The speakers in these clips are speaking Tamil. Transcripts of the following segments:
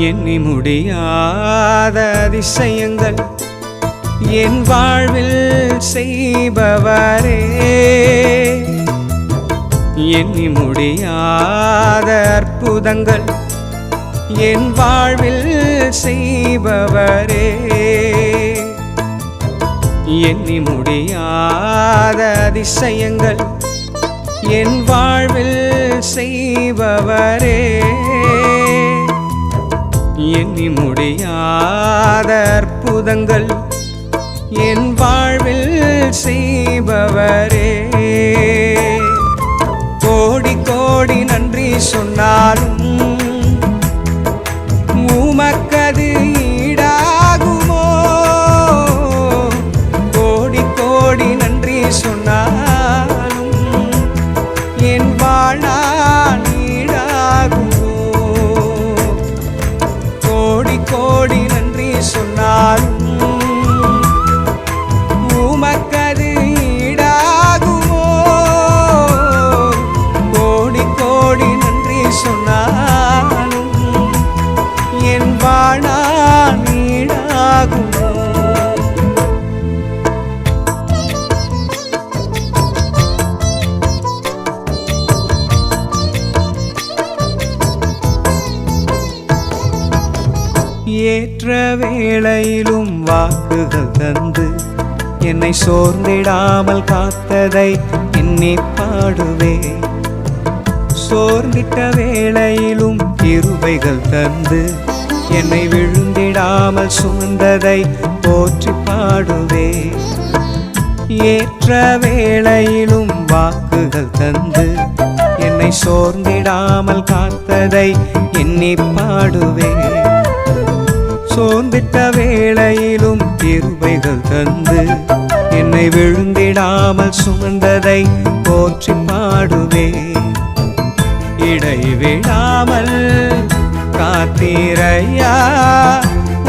எண்ணி முடியாத அதிசயங்கள் என் வாழ்வில் செய்பவரே, எண்ணி முடியாத அற்புதங்கள் என் வாழ்வில் செய்பவரே, எண்ணி முடியாத அதிசயங்கள் என் வாழ்வில் செய்பவரே, எண்ணி முடியாத அற்புதங்கள் என் வாழ்வில் செய்பவரே. கோடி கோடி நன்றி சொன்னாலும் உமக்கது ஈடாகுமோ? கோடி கோடி நன்றி சொன்னாலும் என் வாழ்நாள் ஈடாகுமோ? கோடி கோடி நன்றி சொன்னாலும் உமக்கது ஈடாகுமோ? கோடி கோடி நன்றி சொன்னாலும் என் வாழ்நாள் ஈடாகுமோ? ஏற்ற வேளையிலும் வாக்குகள் தந்து என்னை சோர்ந்திடாமல் காத்ததை எண்ணி பாடுவே. சோர்ந்திட்ட வேளையிலும் கிருபைகள் தந்து என்னை விழுந்திடாமல் சுமந்ததை போற்றி பாடுவே. ஏற்ற வேளையிலும் வாக்குகள் தந்து என்னை சோர்ந்திடாமல் காத்ததை எண்ணி பாடுவே. சோர்ந்திட்ட வேளையிலும் கிருபைகள் தந்து என்னை விழுந்திடாமல் சுமந்ததை போற்றி பாடுவே. இடைவிடாமல் காத்தீரையா,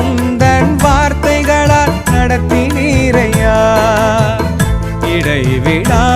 உந்தன் வார்த்தைகளால் நடத்தினீரையா. இடைவிடாமல்